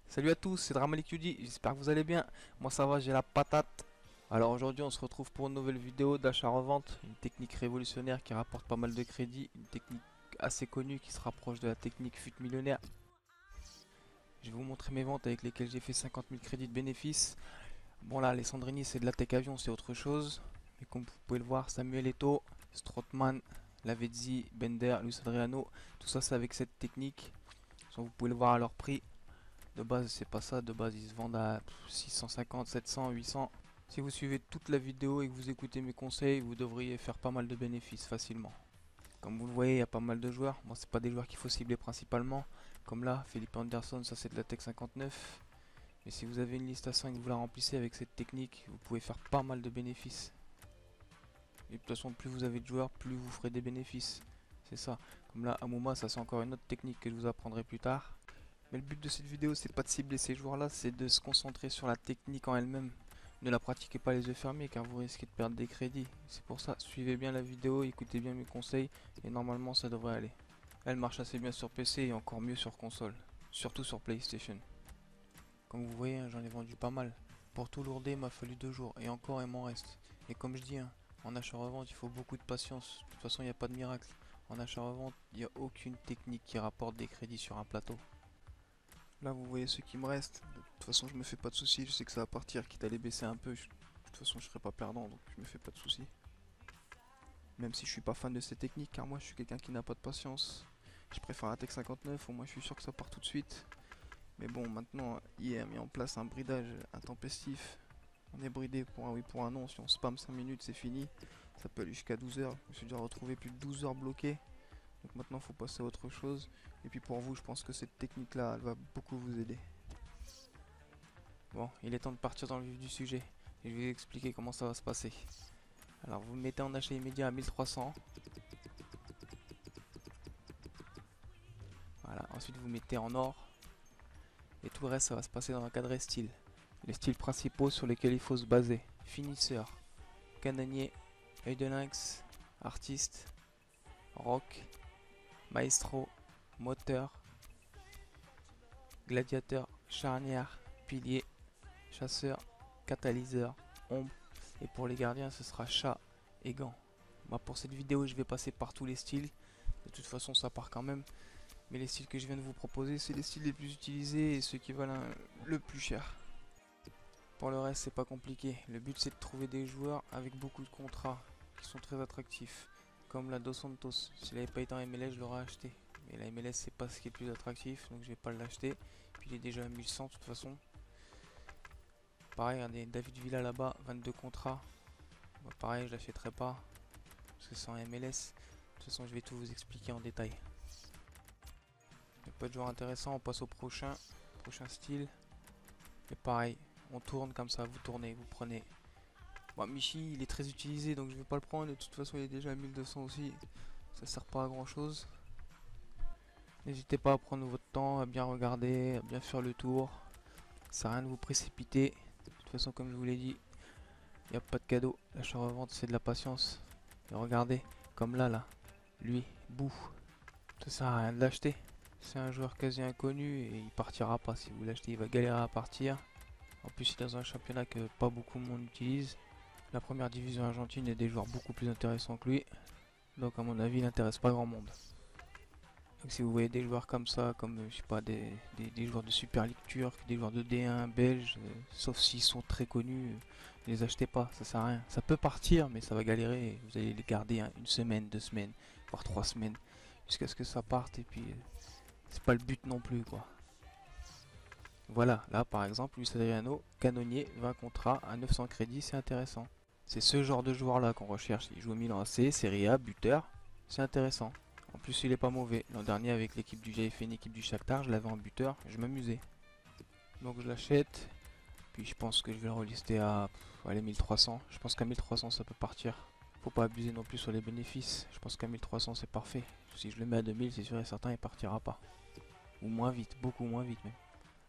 Salut à tous, c'est Dramalik UD, j'espère que vous allez bien. Moi ça va, j'ai la patate. Alors aujourd'hui on se retrouve pour une nouvelle vidéo d'achat-revente, une technique révolutionnaire qui rapporte pas mal de crédits, une technique assez connue qui se rapproche de la technique FUT millionnaire. Je vais vous montrer mes ventes avec lesquelles j'ai fait 50 000 crédits de bénéfices. Bon là, les Sandrini c'est de la tech avion, c'est autre chose. Mais comme vous pouvez le voir, Samuel Eto'o, Strootman, Lavezzi, Bender, Luis Adriano, tout ça c'est avec cette technique. Vous pouvez le voir à leur prix. De base, c'est pas ça. De base, ils se vendent à 650, 700, 800. Si vous suivez toute la vidéo et que vous écoutez mes conseils, vous devriez faire pas mal de bénéfices facilement. Comme vous le voyez, il y a pas mal de joueurs. Moi, c'est pas des joueurs qu'il faut cibler principalement. Comme là, Philippe Anderson, ça c'est de la Tech 59. Mais si vous avez une liste à 5 et que vous la remplissez avec cette technique, vous pouvez faire pas mal de bénéfices. Et de toute façon, plus vous avez de joueurs, plus vous ferez des bénéfices. C'est ça. Comme là, Amouma, ça c'est encore une autre technique que je vous apprendrai plus tard. Mais le but de cette vidéo, c'est pas de cibler ces joueurs-là, c'est de se concentrer sur la technique en elle-même. Ne la pratiquez pas les yeux fermés car vous risquez de perdre des crédits. C'est pour ça, suivez bien la vidéo, écoutez bien mes conseils et normalement ça devrait aller. Elle marche assez bien sur PC et encore mieux sur console, surtout sur PlayStation. Comme vous voyez, j'en ai vendu pas mal. Pour tout lourder, il m'a fallu 2 jours et encore il m'en reste. Et comme je dis, en achat-revente, il faut beaucoup de patience. De toute façon, il n'y a pas de miracle. En achat-revente, il n'y a aucune technique qui rapporte des crédits sur un plateau. Là, vous voyez ce qui me reste. De toute façon, je me fais pas de soucis. Je sais que ça va partir, quitte à les baisser un peu. De toute façon, je serai pas perdant, donc je me fais pas de soucis. Même si je suis pas fan de ces techniques, car moi, je suis quelqu'un qui n'a pas de patience. Je préfère la Tech 59, au moins je suis sûr que ça part tout de suite. Mais bon, maintenant, IE a mis en place un bridage intempestif. On est bridé pour un oui, pour un non. Si on spam 5 minutes, c'est fini. Ça peut aller jusqu'à 12 heures. Je me suis déjà retrouvé plus de 12 heures bloqué. Donc maintenant, il faut passer à autre chose. Et puis pour vous, je pense que cette technique-là, elle va beaucoup vous aider. Bon, il est temps de partir dans le vif du sujet. Et je vais vous expliquer comment ça va se passer. Alors, vous mettez en achat immédiat à 1300. Voilà, ensuite vous mettez en or. Et tout le reste, ça va se passer dans un cadre style. Les styles principaux sur lesquels il faut se baser. Finisseur, canonnier, œil de lynx, artiste, rock, maestro, moteur, gladiateur, charnière, pilier, chasseur, catalyseur, ombre. Et pour les gardiens, ce sera chat et gants. Moi, pour cette vidéo, je vais passer par tous les styles. De toute façon, ça part quand même. Mais les styles que je viens de vous proposer, c'est les styles les plus utilisés et ceux qui valent le plus cher. Pour le reste, c'est pas compliqué. Le but, c'est de trouver des joueurs avec beaucoup de contrats qui sont très attractifs. Comme la Dos Santos. S'il n'avait pas été en MLS, je l'aurais acheté. Mais la MLS, c'est pas ce qui est le plus attractif, donc je vais pas l'acheter. Puis il est déjà à 1100 de toute façon. Pareil, regardez, David Villa là-bas, 22 contrats. Moi, pareil, je l'achèterai pas. Parce que c'est en MLS. De toute façon, je vais tout vous expliquer en détail. Il n'y a pas de joueur intéressant, on passe au prochain style. Et pareil, on tourne comme ça, vous tournez, vous prenez. Bon, Michi, il est très utilisé, donc je vais pas le prendre. De toute façon, il est déjà à 1200 aussi. Ça sert pas à grand chose. N'hésitez pas à prendre votre temps, à bien regarder, à bien faire le tour. Ça sert à rien de vous précipiter. De toute façon, comme je vous l'ai dit, il n'y a pas de cadeau. L'achat-revente, c'est de la patience. Et regardez, comme là, lui, Bou. Ça sert à rien de l'acheter. C'est un joueur quasi inconnu et il partira pas. Si vous l'achetez, il va galérer à partir. En plus, il est dans un championnat que pas beaucoup de monde utilise. La première division argentine, il y a des joueurs beaucoup plus intéressants que lui. Donc à mon avis, il n'intéresse pas grand monde. Donc si vous voyez des joueurs comme ça, comme je sais pas, des joueurs de Super League turque, des joueurs de D1 belge, sauf s'ils sont très connus, ne les achetez pas, ça sert à rien. Ça peut partir, mais ça va galérer. Et vous allez les garder une semaine, 2 semaines, voire 3 semaines, jusqu'à ce que ça parte. Et puis c'est pas le but non plus, quoi. Voilà, là par exemple, Luis Adriano, canonnier, 20 contrats à 900 crédits, c'est intéressant. C'est ce genre de joueur là qu'on recherche. Il joue au Milan AC, Serie A, buteur, c'est intéressant. En plus, il est pas mauvais. L'an dernier, avec l'équipe j'avais fait une équipe du Shakhtar, je l'avais en buteur, je m'amusais. Donc je l'achète. Puis je pense que je vais le relister à allez, 1300. Je pense qu'à 1300 ça peut partir. Faut pas abuser non plus sur les bénéfices. Je pense qu'à 1300 c'est parfait. Si je le mets à 2000, c'est sûr et certain, il partira pas. Ou moins vite, beaucoup moins vite même.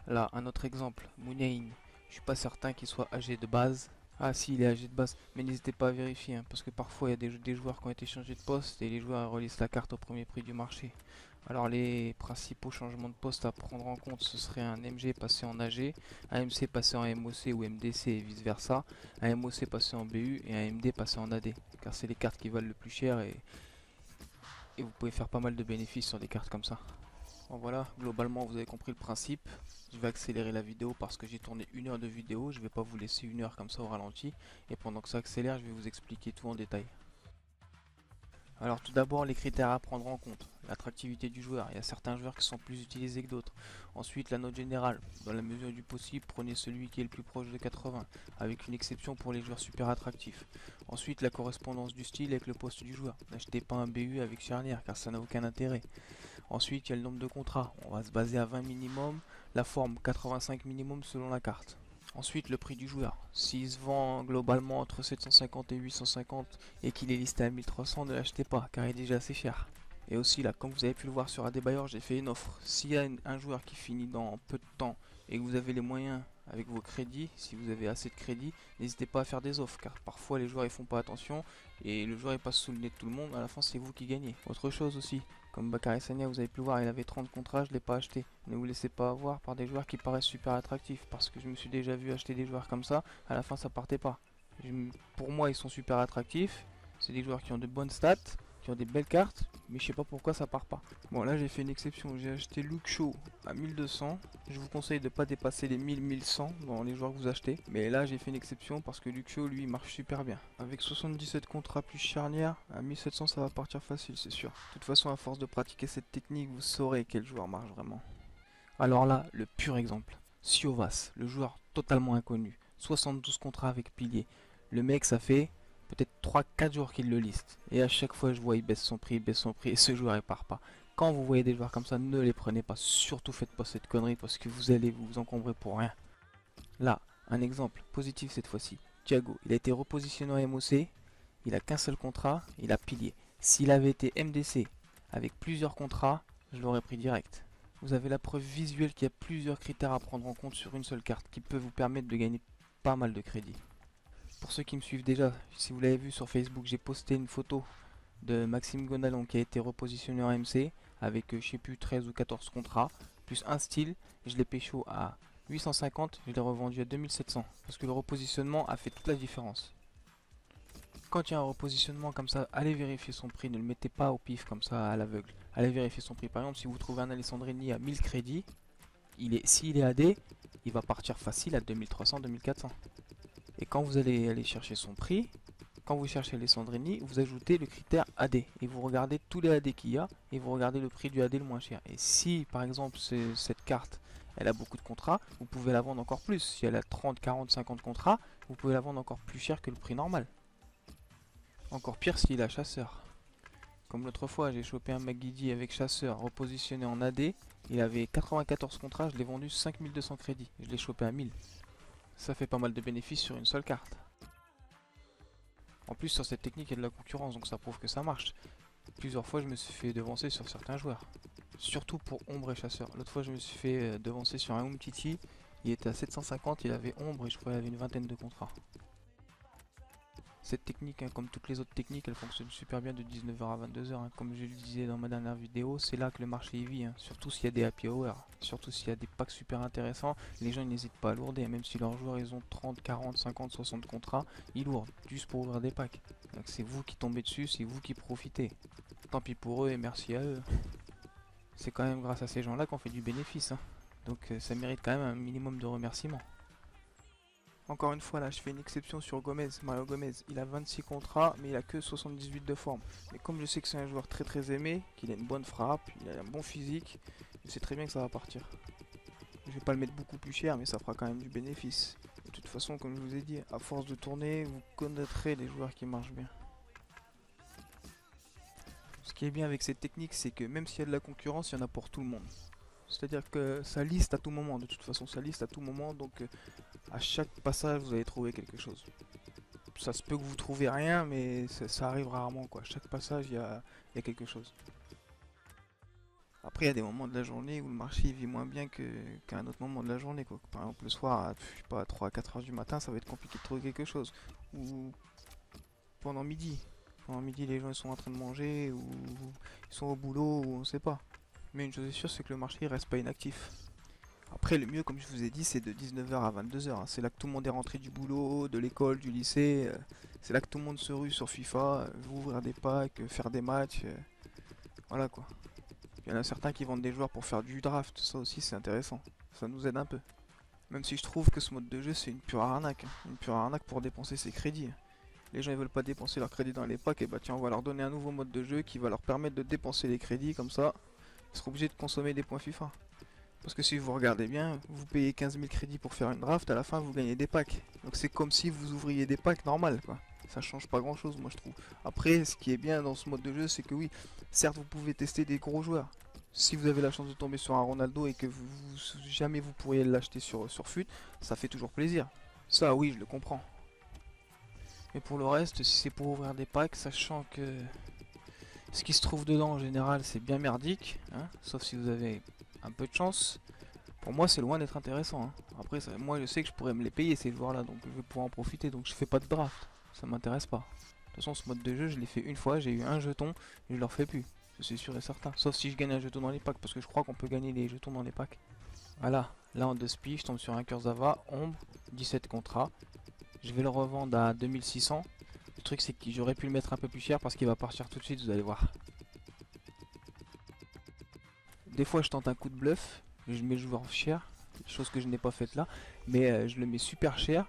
Là, un autre exemple, Mounaïn. Je suis pas certain qu'il soit âgé de base. Ah si, il est âgé de base, mais n'hésitez pas à vérifier, parce que parfois il y a des joueurs qui ont été changés de poste et les joueurs relisent la carte au premier prix du marché. Alors les principaux changements de poste à prendre en compte, ce serait un MG passé en AG, un MC passé en MOC ou MDC et vice versa, un MOC passé en BU et un MD passé en AD, car c'est les cartes qui valent le plus cher et vous pouvez faire pas mal de bénéfices sur des cartes comme ça. Bon voilà, globalement vous avez compris le principe. Je vais accélérer la vidéo parce que j'ai tourné 1 heure de vidéo, je vais pas vous laisser 1 heure comme ça au ralenti, et pendant que ça accélère je vais vous expliquer tout en détail. Alors tout d'abord les critères à prendre en compte, l'attractivité du joueur, il y a certains joueurs qui sont plus utilisés que d'autres. Ensuite la note générale, dans la mesure du possible prenez celui qui est le plus proche de 80, avec une exception pour les joueurs super attractifs. Ensuite la correspondance du style avec le poste du joueur, n'achetez pas un BU avec charnière car ça n'a aucun intérêt. Ensuite il y a le nombre de contrats, on va se baser à 20 minimum, la forme 85 minimum selon la carte. Ensuite, le prix du joueur. S'il se vend globalement entre 750 et 850 et qu'il est listé à 1300, ne l'achetez pas car il est déjà assez cher. Et aussi là, comme vous avez pu le voir sur ADBuyer, j'ai fait une offre. S'il y a un joueur qui finit dans peu de temps et que vous avez les moyens avec vos crédits, si vous avez assez de crédits, n'hésitez pas à faire des offres car parfois les joueurs ils font pas attention et le joueur il passe sous le nez de tout le monde, à la fin c'est vous qui gagnez. Autre chose aussi, comme Bakary Sagna, vous avez pu le voir, il avait 30 contrats, je ne l'ai pas acheté. Ne vous laissez pas avoir par des joueurs qui paraissent super attractifs, parce que je me suis déjà vu acheter des joueurs comme ça, à la fin ça partait pas. Pour moi ils sont super attractifs, c'est des joueurs qui ont de bonnes stats, qui ont des belles cartes, mais je sais pas pourquoi ça part pas. Bon là j'ai fait une exception, j'ai acheté Luke Shaw à 1200, je vous conseille de ne pas dépasser les 1000-1100 dans les joueurs que vous achetez, mais là j'ai fait une exception parce que Luke Shaw lui il marche super bien. Avec 77 contrats plus charnière, à 1700 ça va partir facile c'est sûr. De toute façon à force de pratiquer cette technique vous saurez quel joueur marche vraiment. Alors là, le pur exemple, Siovas, le joueur totalement inconnu, 72 contrats avec pilier. Le mec ça fait peut-être 3-4 jours qu'il le liste. Et à chaque fois je vois il baisse son prix, et ce joueur il part pas. Quand vous voyez des joueurs comme ça, ne les prenez pas. Surtout faites pas cette connerie parce que vous allez vous encombrer pour rien. Là, un exemple positif cette fois-ci. Thiago, il a été repositionné en MOC, il a qu'un seul contrat, il a pilier. S'il avait été MDC avec plusieurs contrats, je l'aurais pris direct. Vous avez la preuve visuelle qu'il y a plusieurs critères à prendre en compte sur une seule carte qui peut vous permettre de gagner pas mal de crédit. Pour ceux qui me suivent déjà, si vous l'avez vu sur Facebook, j'ai posté une photo de Maxime Gonalon qui a été repositionné en MC avec je sais plus 13 ou 14 contrats, plus un style, et je l'ai pécho à 850, je l'ai revendu à 2700 parce que le repositionnement a fait toute la différence. Quand il y a un repositionnement comme ça, allez vérifier son prix, ne le mettez pas au pif comme ça à l'aveugle. Allez vérifier son prix. Par exemple, si vous trouvez un Alessandrini à 1000 crédits, s'il est AD, il va partir facile à 2300-2400. Et quand vous allez aller chercher son prix, quand vous cherchez Alessandrini, vous ajoutez le critère AD. Et vous regardez tous les AD qu'il y a, et vous regardez le prix du AD le moins cher. Et si par exemple cette carte, elle a beaucoup de contrats, vous pouvez la vendre encore plus. Si elle a 30, 40, 50 contrats, vous pouvez la vendre encore plus cher que le prix normal. Encore pire s'il a chasseur. Comme l'autre fois, j'ai chopé un McGiddy avec chasseur repositionné en AD. Il avait 94 contrats, je l'ai vendu 5200 crédits. Je l'ai chopé à 1000. Ça fait pas mal de bénéfices sur une seule carte. En plus, sur cette technique, il y a de la concurrence, donc ça prouve que ça marche. Plusieurs fois, je me suis fait devancer sur certains joueurs. Surtout pour ombre et chasseur. L'autre fois, je me suis fait devancer sur un Umtiti. Il était à 750, il avait ombre et je crois qu'il avait une vingtaine de contrats. Cette technique, hein, comme toutes les autres techniques, elle fonctionne super bien de 19h à 22h. Hein. Comme je le disais dans ma dernière vidéo, c'est là que le marché y vit. Hein. Surtout s'il y a des happy hour, surtout s'il y a des packs super intéressants, les gens n'hésitent pas à lourder. Même si leurs joueurs ils ont 30, 40, 50, 60 contrats, ils lourdent juste pour ouvrir des packs. Donc c'est vous qui tombez dessus, c'est vous qui profitez. Tant pis pour eux et merci à eux. C'est quand même grâce à ces gens-là qu'on fait du bénéfice. Hein. Donc ça mérite quand même un minimum de remerciements. Encore une fois là je fais une exception sur Gomez, Mario Gomez, il a 26 contrats mais il a que 78 de forme. Mais comme je sais que c'est un joueur très aimé, qu'il a une bonne frappe, il a un bon physique, je sais très bien que ça va partir. Je vais pas le mettre beaucoup plus cher mais ça fera quand même du bénéfice. De toute façon comme je vous ai dit, à force de tourner, vous connaîtrez les joueurs qui marchent bien. Ce qui est bien avec cette technique c'est que même s'il y a de la concurrence, il y en a pour tout le monde. C'est-à-dire que ça liste à tout moment, de toute façon ça liste à tout moment, donc à chaque passage vous allez trouver quelque chose. Ça se peut que vous trouvez rien, mais ça arrive rarement quoi. Chaque passage il y a quelque chose. Après il y a des moments de la journée où le marché vit moins bien qu'à un autre moment de la journée quoi. Par exemple le soir, je sais pas, à 3-4 heures du matin, ça va être compliqué de trouver quelque chose. Ou pendant midi. Pendant midi les gens ils sont en train de manger, ou ils sont au boulot, ou on sait pas. Mais une chose est sûre, c'est que le marché il reste pas inactif. Après, le mieux, comme je vous ai dit, c'est de 19h à 22h. C'est là que tout le monde est rentré du boulot, de l'école, du lycée. C'est là que tout le monde se rue sur FIFA, veut ouvrir des packs, faire des matchs. Voilà quoi. Il y en a certains qui vendent des joueurs pour faire du draft. Ça aussi, c'est intéressant. Ça nous aide un peu. Même si je trouve que ce mode de jeu, c'est une pure arnaque. Une pure arnaque pour dépenser ses crédits. Les gens ils veulent pas dépenser leurs crédits dans les packs, et bah tiens, on va leur donner un nouveau mode de jeu qui va leur permettre de dépenser les crédits, comme ça, ils seront obligés de consommer des points FIFA. Parce que si vous regardez bien, vous payez 15 000 crédits pour faire une draft, à la fin vous gagnez des packs. Donc c'est comme si vous ouvriez des packs normal quoi. Ça change pas grand chose moi je trouve. Après ce qui est bien dans ce mode de jeu c'est que oui, certes vous pouvez tester des gros joueurs. Si vous avez la chance de tomber sur un Ronaldo et que jamais vous pourriez l'acheter sur FUT, ça fait toujours plaisir. Ça oui je le comprends. Mais pour le reste, si c'est pour ouvrir des packs, sachant que ce qui se trouve dedans en général c'est bien merdique, hein, sauf si vous avez un peu de chance, pour moi c'est loin d'être intéressant. Hein. Après, moi je sais que je pourrais me les payer ces joueurs là, donc je vais pouvoir en profiter, donc je fais pas de draft, ça m'intéresse pas. De toute façon, ce mode de jeu, je l'ai fait une fois, j'ai eu un jeton, et je le refais plus, c'est sûr et certain. Sauf si je gagne un jeton dans les packs, parce que je crois qu'on peut gagner les jetons dans les packs. Voilà, là en 2 spi, je tombe sur un Kurzawa, ombre, 17 contrats. Je vais le revendre à 2600. Le truc c'est que j'aurais pu le mettre un peu plus cher parce qu'il va partir tout de suite, vous allez voir. Des fois je tente un coup de bluff, je mets le joueur cher, chose que je n'ai pas faite là, mais je le mets super cher.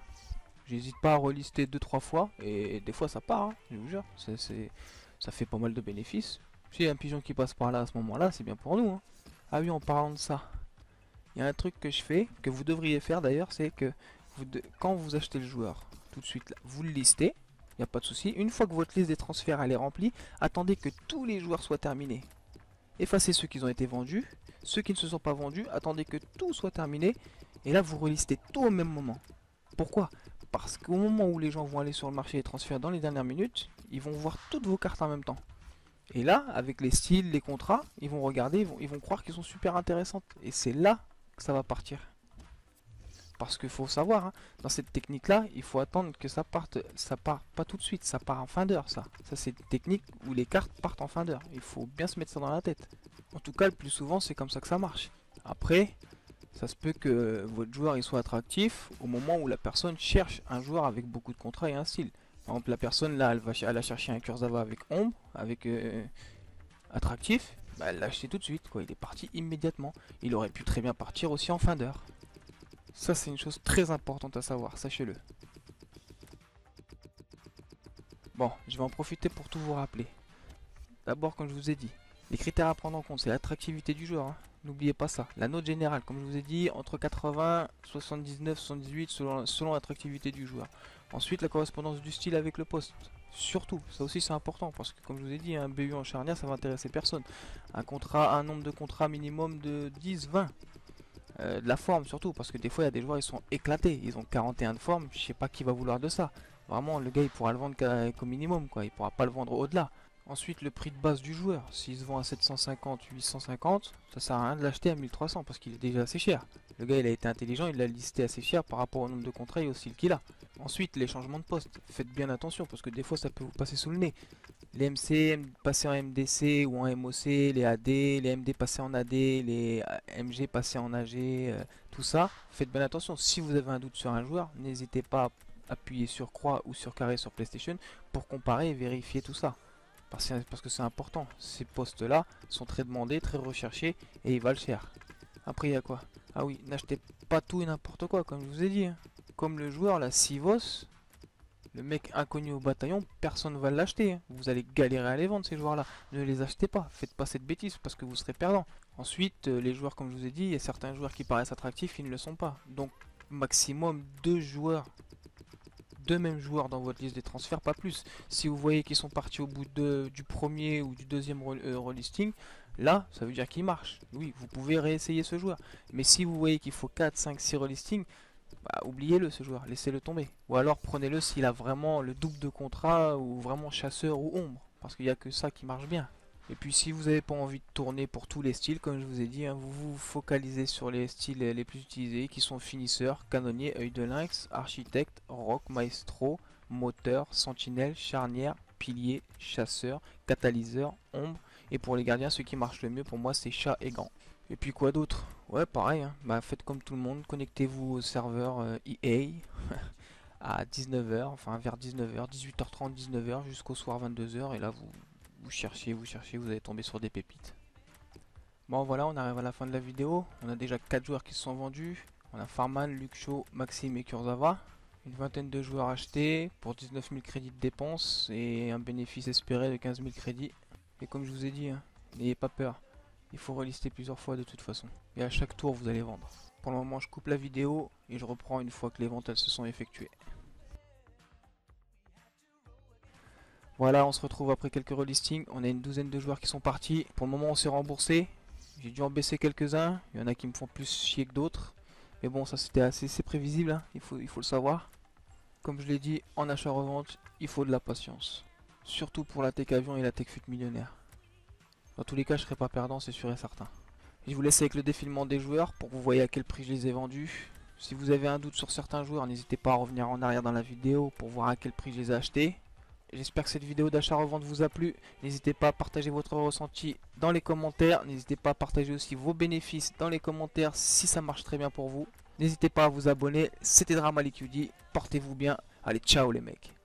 J'hésite pas à relister 2-3 fois et des fois ça part, hein, je vous jure, ça fait pas mal de bénéfices. S'il y a un pigeon qui passe par là à ce moment là, c'est bien pour nous. Hein. Ah oui, en parlant de ça, il y a un truc que je fais, que vous devriez faire d'ailleurs, c'est que quand vous achetez le joueur, tout de suite là, vous le listez, il n'y a pas de souci. Une fois que votre liste des transferts elle est remplie, attendez que tous les joueurs soient terminés. Effacez ceux qui ont été vendus, ceux qui ne se sont pas vendus, attendez que tout soit terminé, et là vous relistez tout au même moment. Pourquoi? Parce qu'au moment où les gens vont aller sur le marché des transferts dans les dernières minutes, ils vont voir toutes vos cartes en même temps. Et là, avec les styles, les contrats, ils vont regarder, ils vont croire qu'ils sont super intéressantes. Et c'est là que ça va partir. Parce qu'il faut savoir, hein, dans cette technique-là, il faut attendre que ça parte. Ça part pas tout de suite, ça part en fin d'heure, ça. Ça, c'est une technique où les cartes partent en fin d'heure. Il faut bien se mettre ça dans la tête. En tout cas, le plus souvent, c'est comme ça que ça marche. Après, ça se peut que votre joueur il soit attractif au moment où la personne cherche un joueur avec beaucoup de contrats et un style. Par exemple, la personne là, elle a cherché un Kurzawa avec ombre, avec attractif, bah, elle l'a acheté tout de suite, quoi. Il est parti immédiatement. Il aurait pu très bien partir aussi en fin d'heure. Ça, c'est une chose très importante à savoir, sachez-le. Bon, je vais en profiter pour tout vous rappeler. D'abord, comme je vous ai dit, les critères à prendre en compte, c'est l'attractivité du joueur. Hein. N'oubliez pas ça. La note générale, comme je vous ai dit, entre 80, 79, 78 selon l'attractivité du joueur. Ensuite, la correspondance du style avec le poste. Surtout, ça aussi c'est important parce que comme je vous ai dit, un BU en charnière ça va intéresser personne. Un nombre de contrats minimum de 10, 20. De la forme surtout parce que des fois il y a des joueurs ils sont éclatés, ils ont 41 de forme, je sais pas qui va vouloir de ça. Vraiment le gars il pourra le vendre qu'au minimum quoi, il pourra pas le vendre au-delà. Ensuite le prix de base du joueur, s'il se vend à 750, 850, ça sert à rien de l'acheter à 1300 parce qu'il est déjà assez cher. Le gars il a été intelligent, il l'a listé assez cher par rapport au nombre de contrats et au style qu'il a. Ensuite les changements de poste, faites bien attention parce que des fois ça peut vous passer sous le nez. Les MC passés en MDC ou en MOC, les AD, les MD passés en AD, les MG passés en AG, tout ça, faites bien attention. Si vous avez un doute sur un joueur, n'hésitez pas à appuyer sur croix ou sur carré sur PlayStation pour comparer et vérifier tout ça. Parce que c'est important, ces postes-là sont très demandés, très recherchés et ils valent cher. Après, il y a quoi? Ah oui, n'achetez pas tout et n'importe quoi, comme je vous ai dit. Hein. Comme le joueur, la Sivos, le mec inconnu au bataillon, personne ne va l'acheter. Hein. Vous allez galérer à les vendre, ces joueurs-là. Ne les achetez pas, faites pas cette bêtise parce que vous serez perdant. Ensuite, les joueurs, comme je vous ai dit, il y a certains joueurs qui paraissent attractifs, ils ne le sont pas. Donc, maximum 2 joueurs. 2 mêmes joueurs dans votre liste des transferts, pas plus. Si vous voyez qu'ils sont partis au bout du premier ou du deuxième relisting, là, ça veut dire qu'il marche. Oui, vous pouvez réessayer ce joueur. Mais si vous voyez qu'il faut 4, 5, 6 relistings, bah, oubliez-le ce joueur, laissez-le tomber. Ou alors prenez-le s'il a vraiment le double de contrat ou vraiment chasseur ou ombre. Parce qu'il n'y a que ça qui marche bien. Et puis si vous n'avez pas envie de tourner pour tous les styles, comme je vous ai dit, hein, vous vous focalisez sur les styles les plus utilisés qui sont finisseur, canonnier, œil de lynx, architecte, rock, maestro, moteur, sentinelle, charnière, pilier, chasseur, catalyseur, ombre. Et pour les gardiens, ce qui marche le mieux pour moi, c'est chat et gants. Et puis quoi d'autre? Ouais, pareil, hein. Bah, faites comme tout le monde, connectez-vous au serveur EA à 19h, enfin vers 19h, 18h30, 19h jusqu'au soir 22h. Et là, vous cherchez, vous allez tomber sur des pépites. Bon voilà, on arrive à la fin de la vidéo. On a déjà 4 joueurs qui se sont vendus. On a Farman, Luxo, Maxime et Kurzawa. Une vingtaine de joueurs achetés pour 19 000 crédits de dépenses et un bénéfice espéré de 15 000 crédits. Et comme je vous ai dit, hein, n'ayez pas peur. Il faut relister plusieurs fois de toute façon. Et à chaque tour, vous allez vendre. Pour le moment, je coupe la vidéo et je reprends une fois que les ventes elles se sont effectuées. Voilà, on se retrouve après quelques relistings. On a une douzaine de joueurs qui sont partis. Pour le moment, on s'est remboursé. J'ai dû en baisser quelques-uns. Il y en a qui me font plus chier que d'autres. Mais bon, ça c'était assez prévisible, hein. Il faut le savoir. Comme je l'ai dit, en achat-revente, il faut de la patience. Surtout pour la tech avion et la tech fut millionnaire. Dans tous les cas, je ne serai pas perdant, c'est sûr et certain. Je vous laisse avec le défilement des joueurs pour que vous voyez à quel prix je les ai vendus. Si vous avez un doute sur certains joueurs, n'hésitez pas à revenir en arrière dans la vidéo pour voir à quel prix je les ai achetés. J'espère que cette vidéo d'achat-revente vous a plu. N'hésitez pas à partager votre ressenti dans les commentaires. N'hésitez pas à partager aussi vos bénéfices dans les commentaires si ça marche très bien pour vous. N'hésitez pas à vous abonner. C'était Dramaliqd. Portez-vous bien. Allez, ciao les mecs.